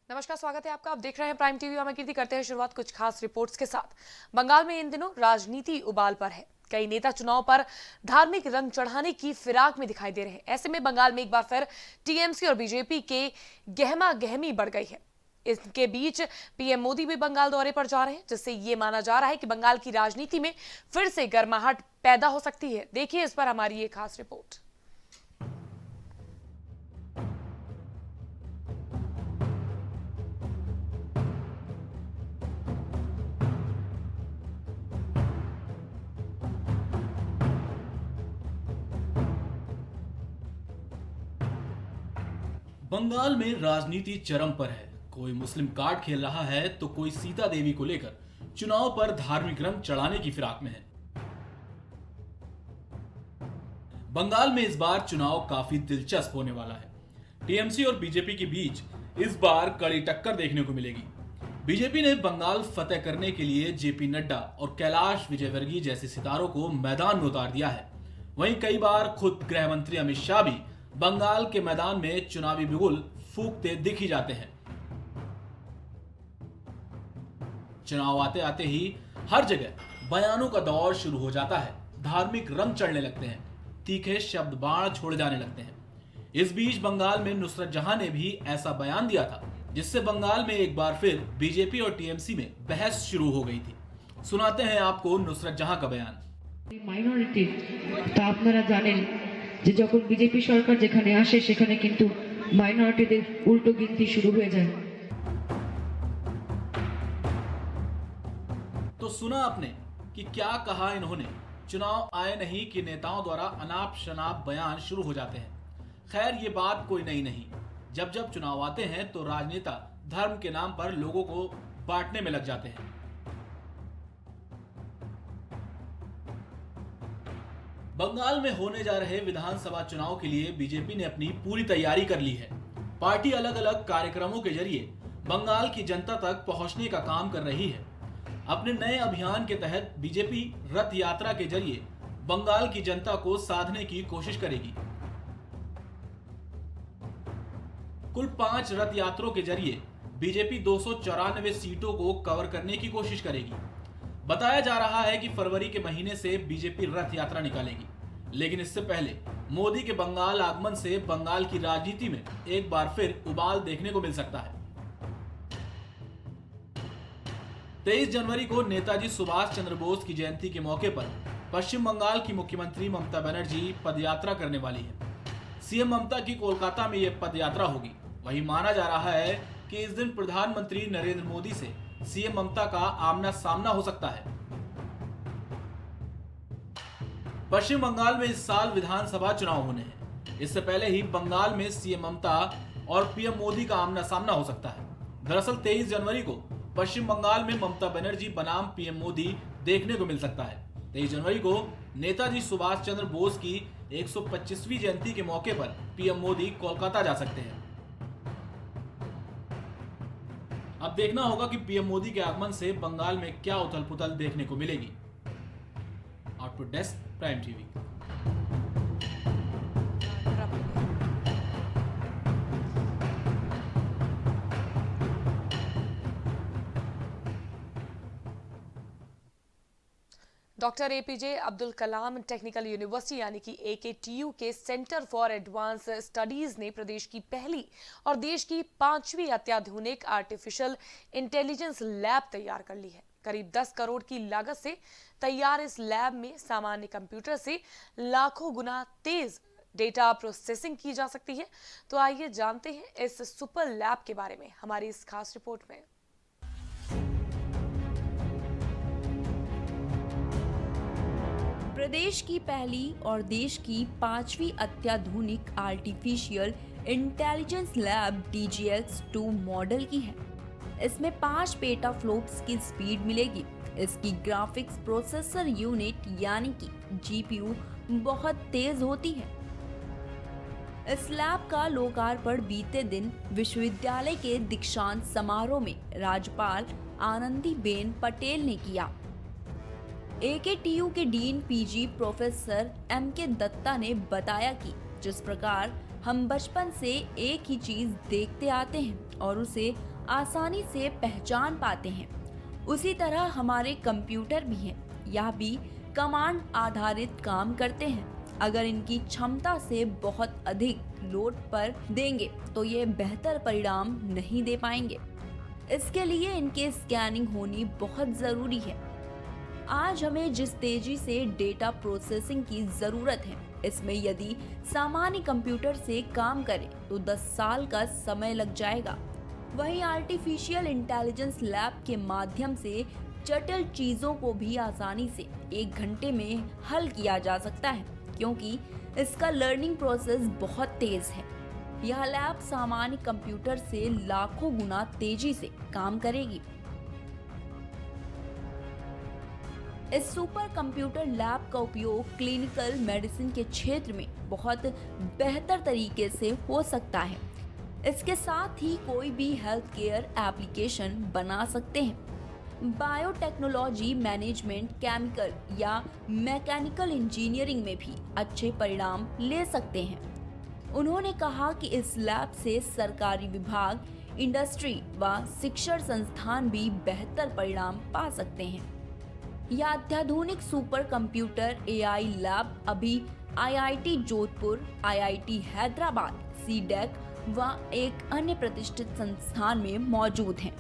नमस्कार, स्वागत है आपका। आप देख रहे हैं प्राइम टीवी और मैं कीर्ति। करते हैं शुरुआत कुछ खास रिपोर्ट्स के साथ। बंगाल में इन दिनों राजनीति उबाल पर है। कई नेता चुनाव पर धार्मिक रंग चढ़ाने की फिराक में दिखाई दे रहे हैं। ऐसे में बंगाल में एक बार फिर टीएमसी और बीजेपी के गहमा गहमी बढ़ गई है। इसके बीच पीएम मोदी भी बंगाल दौरे पर जा रहे हैं, जिससे ये माना जा रहा है कि बंगाल की राजनीति में फिर से गर्माहट पैदा हो सकती है। देखिए इस पर हमारी ये खास रिपोर्ट। बंगाल में राजनीति चरम पर है। कोई मुस्लिम कार्ड खेल रहा है तो कोई सीता देवी को लेकर चुनाव पर धार्मिक रंग चढ़ाने की फिराक में है। बंगाल में इस बार चुनाव काफी दिलचस्प होने वाला है। टीएमसी और बीजेपी के बीच इस बार कड़ी टक्कर देखने को मिलेगी। बीजेपी ने बंगाल फतेह करने के लिए जेपी नड्डा और कैलाश विजयवर्गीय जैसे सितारों को मैदान में उतार दिया है। वहीं कई बार खुद गृह मंत्री अमित शाह भी बंगाल के मैदान में चुनावी बिगुल फूंकते दिख ही जाते हैं। चुनाव आते आते ही हर जगह बयानों का दौर शुरू हो जाता है। धार्मिक रंग चढ़ने लगते हैं, तीखे शब्द बाण छोड़े जाने लगते हैं। इस बीच बंगाल में नुसरत जहां ने भी ऐसा बयान दिया था, जिससे बंगाल में एक बार फिर बीजेपी और टीएमसी में बहस शुरू हो गई थी। सुनाते हैं आपको नुसरत जहां का बयान। মাইনরিটি তা আপনারা জানেন যে যখন বিজেপি সরকার যেখানে আসে সেখানে কিন্তু মাইনরিটিদের উল্টো গিনতি শুরু হয়ে যায়। तो सुना आपने कि क्या कहा इन्होंने। चुनाव आए नहीं कि नेताओं द्वारा अनाप शनाप बयान शुरू हो जाते हैं। खैर ये बात कोई नई नहीं। जब जब चुनाव आते हैं तो राजनेता धर्म के नाम पर लोगों को बांटने में लग जाते हैं। बंगाल में होने जा रहे विधानसभा चुनाव के लिए बीजेपी ने अपनी पूरी तैयारी कर ली है। पार्टी अलग अलग कार्यक्रमों के जरिए बंगाल की जनता तक पहुंचने का काम कर रही है। अपने नए अभियान के तहत बीजेपी रथ यात्रा के जरिए बंगाल की जनता को साधने की कोशिश करेगी। कुल 5 रथ यात्रों के जरिए बीजेपी 294 सीटों को कवर करने की कोशिश करेगी। बताया जा रहा है कि फरवरी के महीने से बीजेपी रथ यात्रा निकालेगी, लेकिन इससे पहले मोदी के बंगाल आगमन से बंगाल की राजनीति में एक बार फिर उबाल देखने को मिल सकता है। 23 जनवरी को नेताजी सुभाष चंद्र बोस की जयंती के मौके पर पश्चिम बंगाल की मुख्यमंत्री ममता बनर्जी पदयात्रा करने वाली है। सीएम ममता की कोलकाता में यह पदयात्रा होगी। वहीं माना जा रहा है कि इस दिन प्रधानमंत्री नरेंद्र मोदी से सीएम ममता का आमना सामना हो सकता है। पश्चिम बंगाल में इस साल विधानसभा चुनाव होने हैं। इससे पहले ही बंगाल में सीएम ममता और पीएम मोदी का आमना सामना हो सकता है। दरअसल 23 जनवरी को पश्चिम बंगाल में ममता बनर्जी बनाम पीएम मोदी देखने को मिल सकता है। 23 जनवरी को नेताजी सुभाष चंद्र बोस की 125वीं जयंती के मौके पर पीएम मोदी कोलकाता जा सकते हैं। अब देखना होगा कि पीएम मोदी के आगमन से बंगाल में क्या उथल पुथल देखने को मिलेगी। Output desk, prime TV. Doctor APJ Abdul Kalam technical university यानी कि एकेटीयू के सेंटर फॉर एडवांस स्टडीज ने प्रदेश की पहली और देश की 5वीं अत्याधुनिक आर्टिफिशियल इंटेलिजेंस लैब तैयार कर ली है। करीब 10 करोड़ की लागत से तैयार इस लैब में सामान्य कंप्यूटर से लाखों गुना तेज डेटा प्रोसेसिंग की जा सकती है। तो आइए जानते हैं इस सुपर लैब के बारे में हमारी इस खास रिपोर्ट में। प्रदेश की पहली और देश की 5वीं अत्याधुनिक artificial intelligence lab DGX-2 model की है। इसमें 5 पेटाफ्लॉप्स की स्पीड मिलेगी। इसकी ग्राफिक्स प्रोसेसर यूनिट यानी कि GPU बहुत तेज होती है। इस लैब का लोकार्पण बीते दिन विश्वविद्यालय के दीक्षांत समारोह में राज्यपाल आनंदीबेन पटेल ने किया। एकेटीयू के dean PG professor MK Datta ने बताया कि जिस प्रकार हम बचपन से एक ही चीज देखते आते हैं और उसे आसानी से पहचान पाते हैं। उसी तरह हमारे कंप्यूटर भी हैं। यह भी कमांड आधारित काम करते हैं। अगर इनकी क्षमता से बहुत अधिक लोड पर देंगे तो ये बेहतर परिणाम नहीं दे पाएंगे। इसके लिए इनके स्कैनिंग होनी बहुत जरूरी है। आज हमें जिस तेजी से डेटा प्रोसेसिंग की जरूरत है, इसमें यदि सामान्य कंप्यूटर से काम करें तो 10 साल का समय लग जाएगा। वहीं आर्टिफिशियल इंटेलिजेंस लैब के माध्यम से जटिल चीजों को भी आसानी से 1 घंटे में हल किया जा सकता है, क्योंकि इसका लर्निंग प्रोसेस बहुत तेज है। यह लैब सामान्य कंप्यूटर से लाखों गुना तेजी से काम करेगी। इस सुपर कंप्यूटर लैब का उपयोग क्लिनिकल मेडिसिन के क्षेत्र में बहुत बेहतर तरीके से हो सकता है। इसके साथ ही कोई भी हेल्थ केयर एप्लीकेशन बना सकते हैं। बायोटेक्नोलॉजी, मैनेजमेंट, केमिकल या मैकेनिकल इंजीनियरिंग में भी अच्छे परिणाम ले सकते हैं। उन्होंने कहा कि इस लैब से सरकारी विभाग, इंडस्ट्री व शिक्षण संस्थान भी बेहतर परिणाम पा सकते हैं। यह अत्याधुनिक सुपर कंप्यूटर AI लैब अभी IIT Jodhpur, IIT Hyderabad, CDEC व एक अन्य प्रतिष्ठित संस्थान में मौजूद हैं।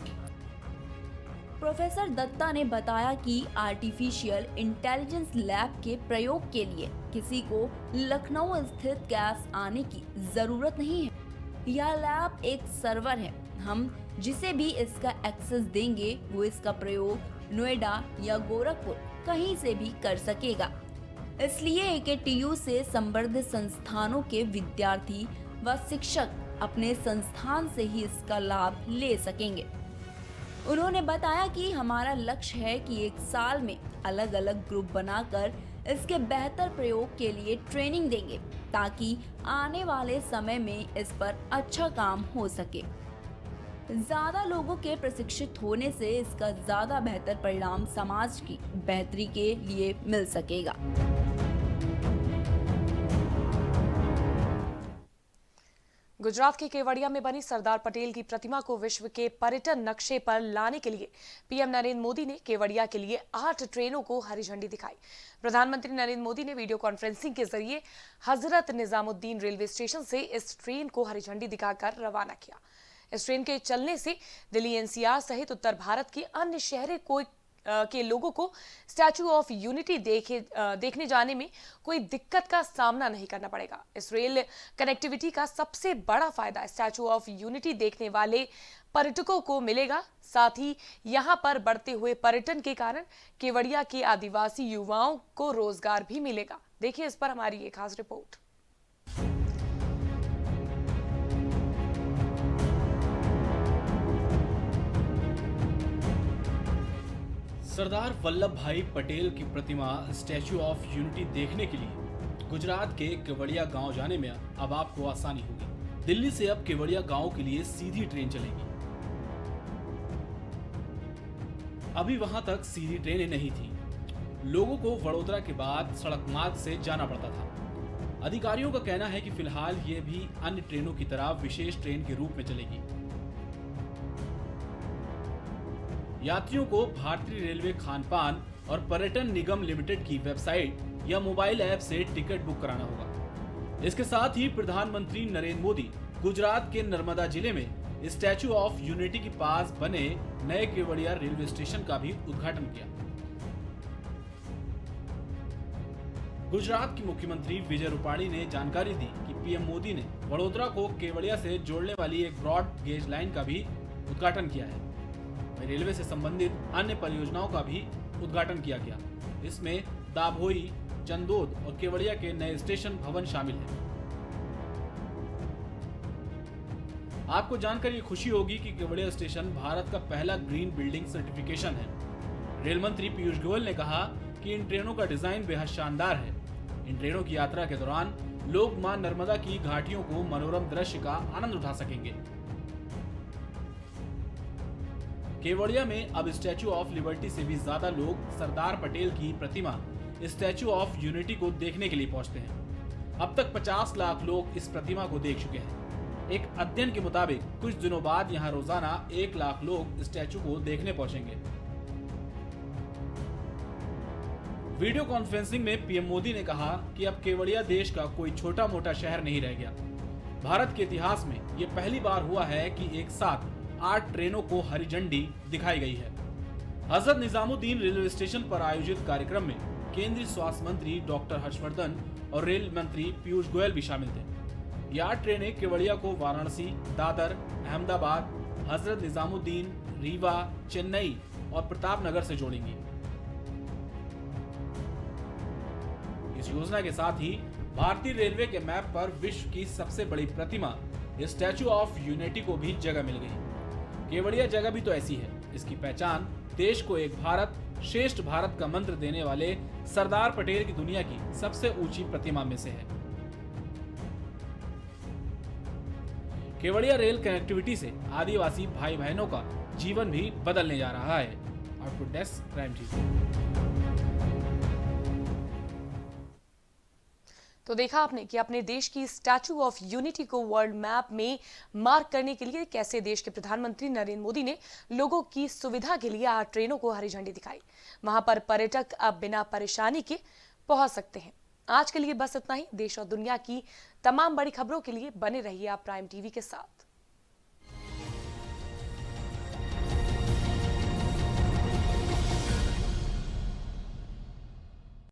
प्रोफेसर दत्ता ने बताया कि आर्टिफिशियल इंटेलिजेंस लैब के प्रयोग के लिए किसी को लखनऊ स्थित गैस आने की जरूरत नहीं है। यह लैब एक सर्वर है। हम जिसे भी इसका एक्सेस देंगे वो इसका प्रयोग नोएडा या गोरखपुर कहीं से भी कर सकेगा। इसलिए AKTU से संबद्ध संस्थानों के विद्यार्थी व शिक्षक अपने संस्थान से ही इसका लाभ ले सकेंगे। उन्होंने बताया कि हमारा लक्ष्य है कि 1 साल में अलग अलग ग्रुप बनाकर इसके बेहतर प्रयोग के लिए ट्रेनिंग देंगे, ताकि आने वाले समय में इस पर अच्छा काम हो सके। ज्यादा लोगों के प्रशिक्षित होने से इसका ज्यादा बेहतर परिणाम समाज की बेहतरी के लिए मिल सकेगा। गुजरात के केवड़िया में बनी सरदार पटेल की प्रतिमा को विश्व के पर्यटन नक्शे पर लाने के लिए PM नरेंद्र मोदी ने केवड़िया के लिए 8 ट्रेनों को हरी झंडी दिखाई। प्रधानमंत्री नरेंद्र मोदी ने वीडियो कॉन्फ्रेंसिंग के जरिए हजरत निजामुद्दीन रेलवे स्टेशन से इस ट्रेन को हरी झंडी दिखाकर रवाना किया। इस ट्रेन के चलने से दिल्ली NCR सहित उत्तर भारत के अन्य शहरों के लोगों को स्टैचू ऑफ यूनिटी देखने जाने में कोई दिक्कत का सामना नहीं करना पड़ेगा। इस रेल कनेक्टिविटी का सबसे बड़ा फायदा स्टैचू ऑफ यूनिटी देखने वाले पर्यटकों को मिलेगा। साथ ही यहां पर बढ़ते हुए पर्यटन के कारण केवड़िया के आदिवासी युवाओं को रोजगार भी मिलेगा। देखिए इस पर हमारी एक खास रिपोर्ट। सरदार वल्लभ भाई पटेल की प्रतिमा स्टैचू ऑफ यूनिटी देखने के लिए गुजरात के केवड़िया गांव जाने में अब आपको आसानी होगी। दिल्ली से अब केवड़िया गांव के लिए सीधी ट्रेन चलेगी। अभी वहां तक सीधी ट्रेनें नहीं थी। लोगों को वडोदरा के बाद सड़क मार्ग से जाना पड़ता था। अधिकारियों का कहना है कि फिलहाल ये भी अन्य ट्रेनों की तरह विशेष ट्रेन के रूप में चलेगी। यात्रियों को भारतीय रेलवे खानपान और पर्यटन निगम लिमिटेड की वेबसाइट या मोबाइल ऐप से टिकट बुक कराना होगा। इसके साथ ही प्रधानमंत्री नरेंद्र मोदी गुजरात के नर्मदा जिले में स्टैचू ऑफ यूनिटी के पास बने नए केवड़िया रेलवे स्टेशन का भी उद्घाटन किया। गुजरात की मुख्यमंत्री विजय रूपाणी ने जानकारी दी कि PM मोदी ने वडोदरा को केवड़िया से जोड़ने वाली एक ब्रॉड गेज लाइन का भी उद्घाटन किया है। रेलवे से संबंधित अन्य परियोजनाओं का भी उद्घाटन किया गया। इसमें दाभोई, चंदोद और केवड़िया के नए स्टेशन भवन शामिल हैं। आपको जानकर ये खुशी होगी कि केवड़िया स्टेशन भारत का पहला ग्रीन बिल्डिंग सर्टिफिकेशन है। रेल मंत्री पीयूष गोयल ने कहा कि इन ट्रेनों का डिजाइन बेहद शानदार है। इन ट्रेनों की यात्रा के दौरान लोग मां नर्मदा की घाटियों को मनोरम दृश्य का आनंद उठा सकेंगे। केवड़िया में अब स्टैचू ऑफ लिबर्टी से भी ज्यादा लोग सरदार पटेल की प्रतिमा स्टैचू ऑफ यूनिटी को देखने के लिए पहुंचते हैं। अब तक 50 लाख लोग इस प्रतिमा को देख चुके हैं। एक अध्ययन के मुताबिक कुछ दिनों बाद यहाँ रोजाना 1 लाख लोग स्टैचू को देखने पहुंचेंगे। वीडियो कॉन्फ्रेंसिंग में पीएम मोदी ने कहा कि अब केवड़िया देश का कोई छोटा मोटा शहर नहीं रह गया। भारत के इतिहास में ये पहली बार हुआ है कि एक साथ 8 ट्रेनों को हरी झंडी दिखाई गई है। हजरत निजामुद्दीन रेलवे स्टेशन पर आयोजित कार्यक्रम में केंद्रीय स्वास्थ्य मंत्री डॉक्टर हर्षवर्धन और रेल मंत्री पीयूष गोयल भी शामिल थे। ये 8 ट्रेनें केवड़िया को वाराणसी, दादर, अहमदाबाद, हजरत निजामुद्दीन, रीवा, चेन्नई और प्रतापनगर से जोड़ेंगी। इस योजना के साथ ही भारतीय रेलवे के मैप पर विश्व की सबसे बड़ी प्रतिमा स्टैचू ऑफ यूनिटी को भी जगह मिल गई। केवड़िया जगह भी तो ऐसी है। इसकी पहचान देश को एक भारत श्रेष्ठ भारत का मंत्र देने वाले सरदार पटेल की दुनिया की सबसे ऊंची प्रतिमा में से है। केवड़िया रेल कनेक्टिविटी से आदिवासी भाई बहनों का जीवन भी बदलने जा रहा है। Output desk, prime TV. तो देखा आपने कि अपने देश की स्टैचू ऑफ यूनिटी को वर्ल्ड मैप में मार्क करने के लिए कैसे देश के प्रधानमंत्री नरेंद्र मोदी ने लोगों की सुविधा के लिए 8 ट्रेनों को हरी झंडी दिखाई। वहां पर पर्यटक अब बिना परेशानी के पहुंच सकते हैं। आज के लिए बस इतना ही। देश और दुनिया की तमाम बड़ी खबरों के लिए बने रहिए आप प्राइम टीवी के साथ।